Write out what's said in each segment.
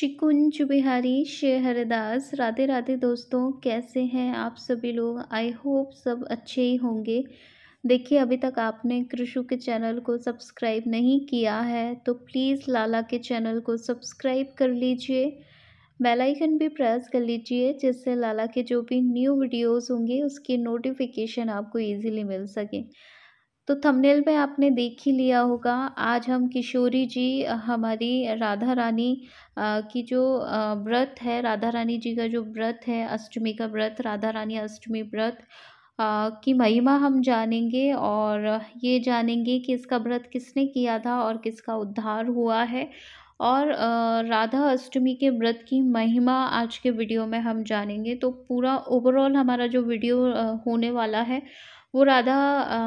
शिकुंज बिहारी शे हरदास। राधे राधे दोस्तों, कैसे हैं आप सभी लोग। आई होप सब अच्छे ही होंगे। देखिए, अभी तक आपने कृषु के चैनल को सब्सक्राइब नहीं किया है तो प्लीज़ लाला के चैनल को सब्सक्राइब कर लीजिए, बेल आइकन भी प्रेस कर लीजिए, जिससे लाला के जो भी न्यू वीडियोस होंगे उसकी नोटिफिकेशन आपको इजीली मिल सके। तो थंबनेल में आपने देख ही लिया होगा, आज हम किशोरी जी हमारी राधा रानी की जो व्रत है, राधा रानी जी का जो व्रत है, अष्टमी का व्रत, राधा रानी अष्टमी व्रत की महिमा हम जानेंगे और ये जानेंगे कि इसका व्रत किसने किया था और किसका उद्धार हुआ है। और राधा अष्टमी के व्रत की महिमा आज के वीडियो में हम जानेंगे। तो पूरा ओवरऑल हमारा जो वीडियो होने वाला है वो राधा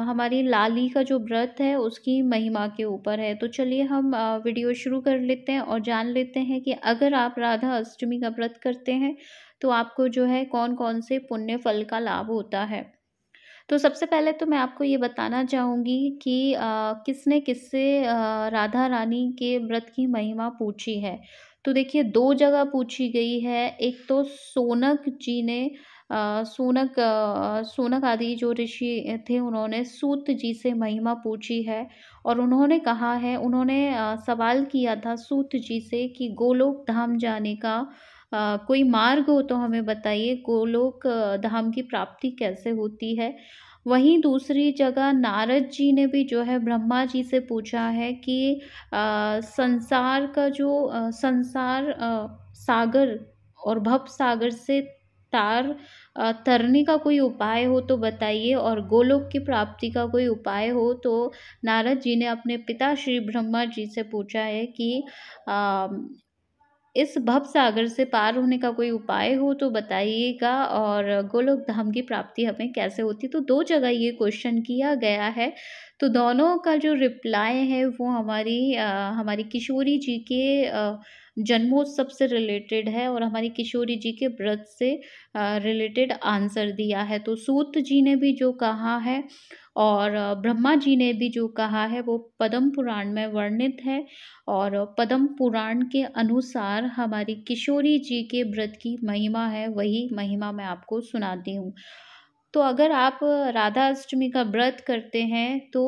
हमारी लाली का जो व्रत है उसकी महिमा के ऊपर है। तो चलिए हम वीडियो शुरू कर लेते हैं और जान लेते हैं कि अगर आप राधा अष्टमी का व्रत करते हैं तो आपको जो है कौन कौन से पुण्य फल का लाभ होता है। तो सबसे पहले तो मैं आपको ये बताना चाहूँगी कि किसने किससे राधा रानी के व्रत की महिमा पूछी है। तो देखिए, 2 जगह पूछी गई है। एक तो सोनक जी ने सोनक आदि जो ऋषि थे उन्होंने सूत जी से महिमा पूछी है और उन्होंने कहा है, उन्होंने सवाल किया था सूत जी से कि गोलोक धाम जाने का कोई मार्ग हो तो हमें बताइए, गोलोक धाम की प्राप्ति कैसे होती है। वहीं दूसरी जगह नारद जी ने भी जो है ब्रह्मा जी से पूछा है कि संसार का जो संसार सागर और भव सागर से तरने का कोई उपाय हो तो बताइए, और गोलोक की प्राप्ति का कोई उपाय हो तो नारद जी ने अपने पिता श्री ब्रह्मा जी से पूछा है कि अ, इस भव सागर से पार होने का कोई उपाय हो तो बताइएगा, और गोलोक धाम की प्राप्ति हमें कैसे होती। तो 2 जगह ये क्वेश्चन किया गया है। तो दोनों का जो रिप्लाई है वो हमारी किशोरी जी के जन्मोत्सव से रिलेटेड है और हमारी किशोरी जी के व्रत से रिलेटेड आंसर दिया है। तो सूत जी ने भी जो कहा है और ब्रह्मा जी ने भी जो कहा है वो पद्म पुराण में वर्णित है। और पद्म पुराण के अनुसार हमारी किशोरी जी के व्रत की महिमा है, वही महिमा मैं आपको सुनाती हूँ। तो अगर आप राधा अष्टमी का व्रत करते हैं तो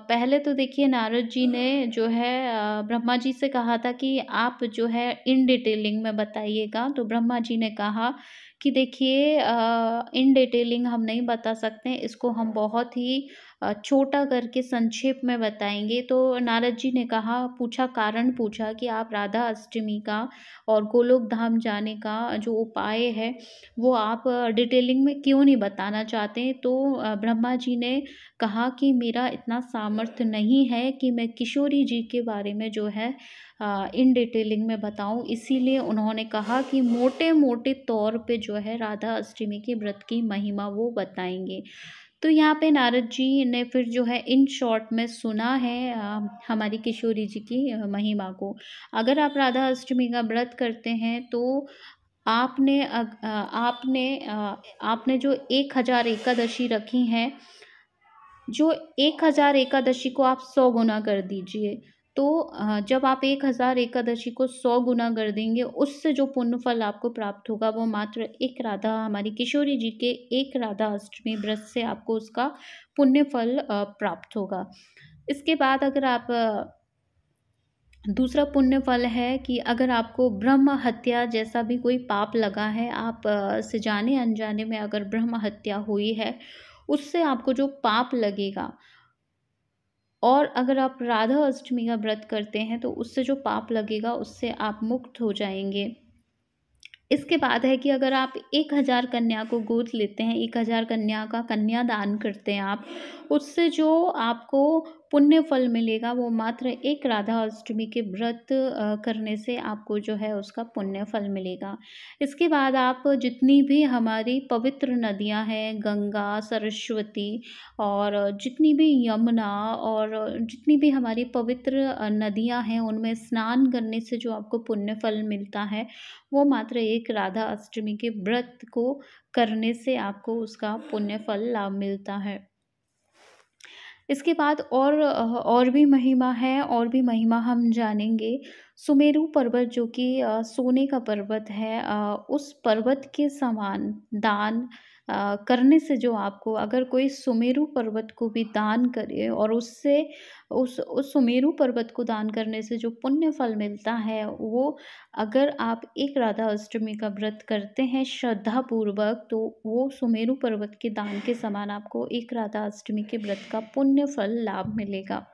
पहले तो देखिए, नारद जी ने जो है ब्रह्मा जी से कहा था कि आप जो है इन डिटेलिंग में बताइएगा। तो ब्रह्मा जी ने कहा कि देखिए, इन डिटेलिंग हम नहीं बता सकते, इसको हम बहुत ही छोटा करके संक्षेप में बताएंगे। तो नारद जी ने कारण पूछा कि आप राधा अष्टमी का और गोलोक धाम जाने का जो उपाय है वो आप डिटेलिंग में क्यों नहीं बताना चाहते। तो ब्रह्मा जी ने कहा कि मेरा इतना सामर्थ्य नहीं है कि मैं किशोरी जी के बारे में जो है इन डिटेलिंग में बताऊं। इसीलिए उन्होंने कहा कि मोटे मोटे तौर पे जो है राधा अष्टमी के व्रत की महिमा वो बताएंगे। तो यहाँ पे नारद जी ने फिर जो है इन शॉर्ट में सुना है हमारी किशोरी जी की महिमा को। अगर आप राधा अष्टमी का व्रत करते हैं तो आपने जो 1000 एकादशी रखी हैं, जो 1000 एकादशी को आप 100 गुना कर दीजिए। तो जब आप 1000 एकादशी को 100 गुना कर देंगे, उससे जो पुण्य फल आपको प्राप्त होगा वो मात्र एक राधा हमारी किशोरी जी के एक राधा अष्टमी व्रत से आपको उसका पुण्य फल प्राप्त होगा। इसके बाद अगर आप दूसरा पुण्य फल है कि अगर आपको ब्रह्म हत्या जैसा भी कोई पाप लगा है, आप से जाने अनजाने में अगर ब्रह्म हत्या हुई है, उससे आपको जो पाप लगेगा, और अगर आप राधा अष्टमी का व्रत करते हैं तो उससे जो पाप लगेगा उससे आप मुक्त हो जाएंगे। इसके बाद है कि अगर आप 1000 कन्या को गोद लेते हैं, 1000 कन्या का कन्यादान करते हैं आप, उससे जो आपको पुण्य फल मिलेगा वो मात्र एक राधा अष्टमी के व्रत करने से आपको जो है उसका पुण्य फल मिलेगा। इसके बाद आप जितनी भी हमारी पवित्र नदियां हैं, गंगा, सरस्वती और जितनी भी यमुना और जितनी भी हमारी पवित्र नदियां हैं, उनमें स्नान करने से जो आपको पुण्य फल मिलता है वो मात्र एक राधा अष्टमी के व्रत को करने से आपको उसका पुण्य फल लाभ मिलता है। इसके बाद और भी महिमा है, और भी महिमा हम जानेंगे। सुमेरु पर्वत जो कि सोने का पर्वत है, उस पर्वत के समान दान करने से जो आपको, अगर कोई सुमेरु पर्वत को भी दान करे और उससे उस सुमेरु पर्वत को दान करने से जो पुण्य फल मिलता है, वो अगर आप एक राधा अष्टमी का व्रत करते हैं श्रद्धापूर्वक, तो वो सुमेरु पर्वत के दान के समान आपको एक राधा अष्टमी के व्रत का पुण्य फल लाभ मिलेगा।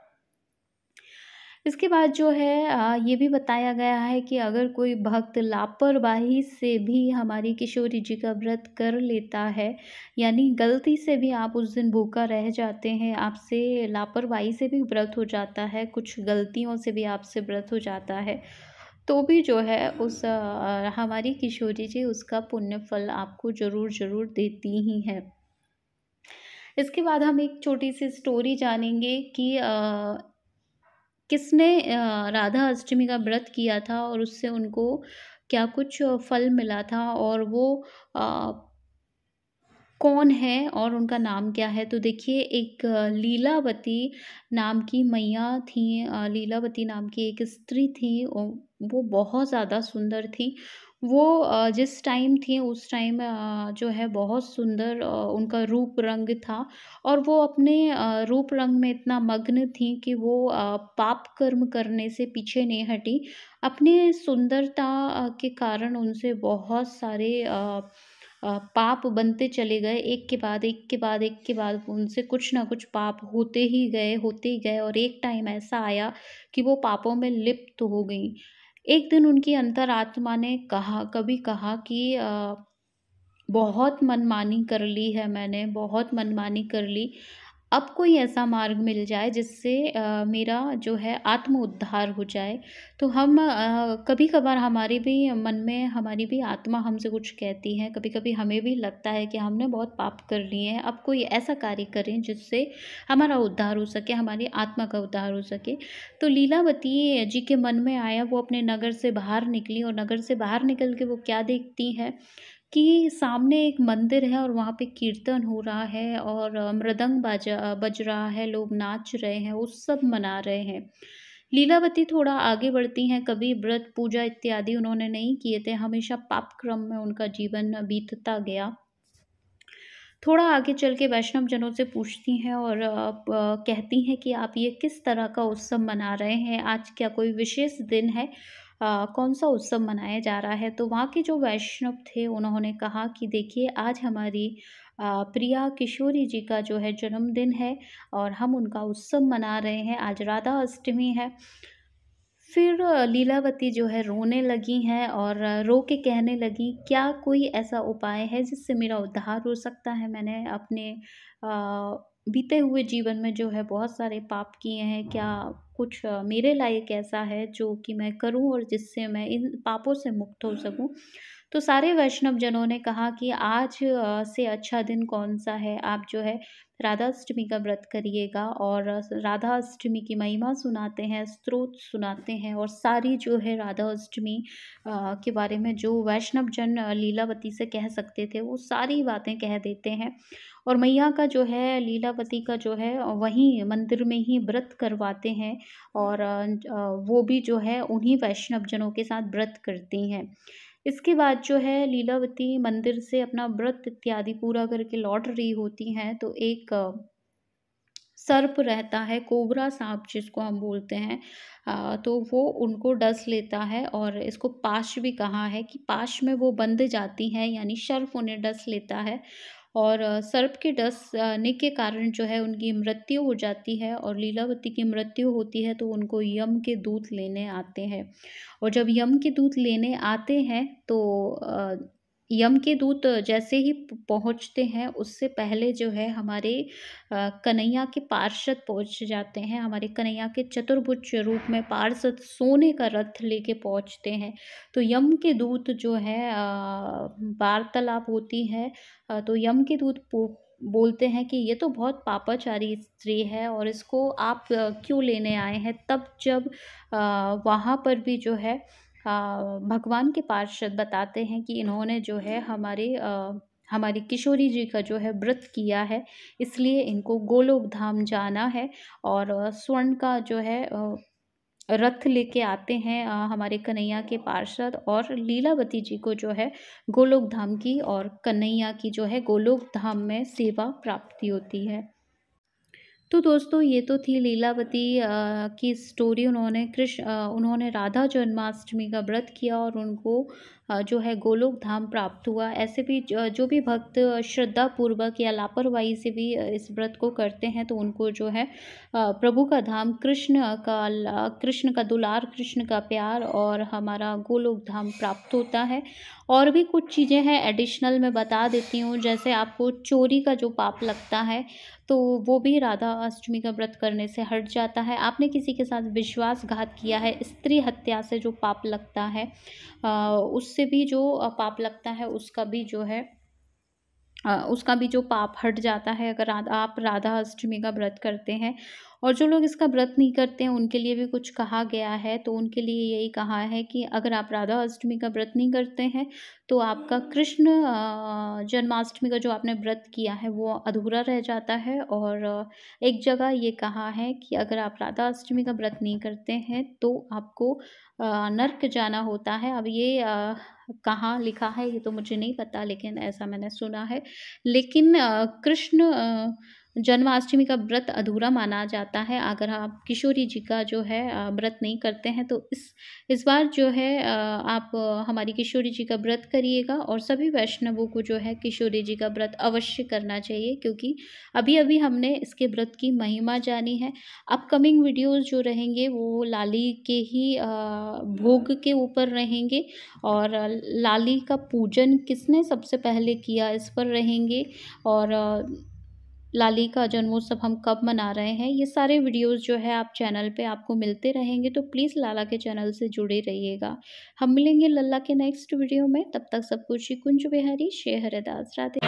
इसके बाद जो है ये भी बताया गया है कि अगर कोई भक्त लापरवाही से भी हमारी किशोरी जी का व्रत कर लेता है, यानी गलती से भी आप उस दिन भूखा रह जाते हैं, आपसे लापरवाही से भी व्रत हो जाता है, कुछ गलतियों से भी आपसे व्रत हो जाता है, तो भी जो है हमारी किशोरी जी उसका पुण्य फल आपको ज़रूर देती ही हैं। इसके बाद हम एक छोटी-सी स्टोरी जानेंगे कि किसने राधा अष्टमी का व्रत किया था और उससे उनको क्या कुछ फल मिला था, और वो अ, कौन है और उनका नाम क्या है? तो देखिए, एक लीलावती नाम की मैया थीं, लीलावती नाम की एक स्त्री थी, वो बहुत ज़्यादा सुंदर थी। वो जिस टाइम थी उस टाइम जो है बहुत सुंदर उनका रूप रंग था, और वो अपने रूप रंग में इतना मग्न थी कि वो पाप कर्म करने से पीछे नहीं हटी। अपने सुंदरता के कारण उनसे बहुत सारे पाप बनते चले गए, एक के बाद एक के बाद एक के बाद उनसे कुछ ना कुछ पाप होते ही गए, और एक टाइम ऐसा आया कि वो पापों में लिप्त हो गईं। एक दिन उनकी अंतरात्मा ने कहा कि बहुत मनमानी कर ली है मैंने, बहुत मनमानी कर ली। अब कोई ऐसा मार्ग मिल जाए जिससे मेरा जो है आत्म उद्धार हो जाए। तो हम कभी-कभार हमारे भी मन में हमारी भी आत्मा हमसे कुछ कहती है, कभी-कभी हमें भी लगता है कि हमने बहुत पाप कर लिए हैं, अब कोई ऐसा कार्य करें जिससे हमारा उद्धार हो सके, हमारी आत्मा का उद्धार हो सके। तो लीलावती जी के मन में आया, वो अपने नगर से बाहर निकली, और नगर से बाहर निकल के वो क्या देखती हैं कि सामने एक मंदिर है और वहाँ पे कीर्तन हो रहा है, और मृदंग बज रहा है, लोग नाच रहे हैं, उत्सव मना रहे हैं। लीलावती थोड़ा आगे बढ़ती हैं, कभी व्रत पूजा इत्यादि उन्होंने नहीं किए थे, हमेशा पाप क्रम में उनका जीवन बीतता गया। थोड़ा आगे चल के वैष्णव जनों से पूछती हैं, और कहती हैं कि आप ये किस तरह का उत्सव मना रहे हैं? आज क्या कोई विशेष दिन है? कौन-सा उत्सव मनाया जा रहा है? तो वहाँ के जो वैष्णव थे उन्होंने कहा कि देखिए, आज हमारी प्रिया किशोरी जी का जो है जन्मदिन है, और हम उनका उत्सव मना रहे हैं, आज राधा अष्टमी है। फिर लीलावती जो है रोने लगी हैं, और रो के कहने लगी, क्या कोई ऐसा उपाय है जिससे मेरा उद्धार हो सकता है? मैंने अपने बीते हुए जीवन में जो है बहुत सारे पाप किए हैं, क्या कुछ मेरे लायक ऐसा है जो कि मैं करूँ और जिससे मैं इन पापों से मुक्त हो सकूँ? तो सारे वैष्णव जनों ने कहा कि आज से अच्छा दिन कौन-सा है? आप जो है राधा अष्टमी का व्रत करिएगा, और राधा अष्टमी की महिमा सुनाते हैं, स्तोत्र सुनाते हैं, और सारी जो है राधा अष्टमी के बारे में जो वैष्णव जन लीलावती से कह सकते थे, वो सारी बातें कह देते हैं। और मैया का जो है, लीलावती का जो है, वहीं मंदिर में ही व्रत करवाते हैं, और वो भी जो है उन्हीं वैष्णव जनों के साथ व्रत करती हैं। इसके बाद जो है लीलावती मंदिर से अपना व्रत इत्यादि पूरा करके लौट रही होती हैं, तो एक सर्प रहता है, कोबरा साँप जिसको हम बोलते हैं, तो वो उनको डस लेता है, और इसको पाश भी कहा है कि पाश में वो बंध जाती हैं, यानी सर्प उन्हें डस लेता है, और सर्प के डसने के कारण जो है उनकी मृत्यु हो जाती है, और लीलावती की मृत्यु होती है तो उनको यम के दूत लेने आते हैं। और जब यम के दूत लेने आते हैं, तो यम के दूत जैसे ही पहुँचते हैं, उससे पहले जो है हमारे कन्हैया के पार्षद पहुँच जाते हैं, हमारे कन्हैया के चतुर्भुज रूप में पार्षद सोने का रथ लेके पहुँचते हैं। तो यम के दूत जो है वार्तालाप होती है, तो यम के दूत बोलते हैं कि ये तो बहुत पापाचारी स्त्री है, और इसको आप क्यों लेने आए हैं? तब जब वहाँ पर भी जो है भगवान के पार्षद बताते हैं कि इन्होंने जो है हमारी किशोरी जी का जो है व्रत किया है, इसलिए इनको गोलोक धाम जाना है। और स्वर्ण का जो है रथ लेके आते हैं हमारे कन्हैया के पार्षद, और लीलावती जी को जो है गोलोक धाम की और कन्हैया की जो है गोलोक धाम में सेवा प्राप्ति होती है। तो दोस्तों, ये तो थी लीलावती की स्टोरी। उन्होंने राधा जन्माष्टमी का व्रत किया और उनको जो है गोलोक धाम प्राप्त हुआ। ऐसे भी जो भी भक्त श्रद्धापूर्वक या लापरवाही से भी इस व्रत को करते हैं, तो उनको जो है प्रभु का धाम, कृष्ण का दुलार, कृष्ण का प्यार और हमारा गोलोक धाम प्राप्त होता है। और भी कुछ चीज़ें हैं एडिशनल, मैं बता देती हूँ। जैसे आपको चोरी का जो पाप लगता है, तो वो भी राधा अष्टमी का व्रत करने से हट जाता है। आपने किसी के साथ विश्वासघात किया है, स्त्री हत्या से जो पाप लगता है, उससे भी जो पाप लगता है, उसका भी जो पाप हट जाता है अगर आप राधा अष्टमी का व्रत करते हैं। और जो लोग इसका व्रत नहीं करते हैं, उनके लिए भी कुछ कहा गया है। तो उनके लिए यही कहा है कि अगर आप राधा अष्टमी का व्रत नहीं करते हैं, तो आपका कृष्ण जन्माष्टमी का जो आपने व्रत किया है वो अधूरा रह जाता है। और एक जगह ये कहा है कि अगर आप राधा अष्टमी का व्रत नहीं करते हैं, तो आपको नर्क जाना होता है। अब ये कहाँ लिखा है ये तो मुझे नहीं पता, लेकिन ऐसा मैंने सुना है। लेकिन कृष्ण जन्माष्टमी का व्रत अधूरा माना जाता है अगर आप किशोरी जी का जो है व्रत नहीं करते हैं। तो इस बार जो है आप हमारी किशोरी जी का व्रत करिएगा, और सभी वैष्णवों को जो है किशोरी जी का व्रत अवश्य करना चाहिए, क्योंकि अभी अभी हमने इसके व्रत की महिमा जानी है। अपकमिंग वीडियोस जो रहेंगे वो लाली के ही भोग के ऊपर रहेंगे, और लाली का पूजन किसने सबसे पहले किया इस पर रहेंगे, और लाली का जन्मोत्सव हम कब मना रहे हैं, ये सारे वीडियोस जो है आप चैनल पे आपको मिलते रहेंगे। तो प्लीज़ लाला के चैनल से जुड़े रहिएगा। हम मिलेंगे लल्ला के नेक्स्ट वीडियो में। तब तक सब कुछ कुंज बिहारी, श्री हरिदास, राधे।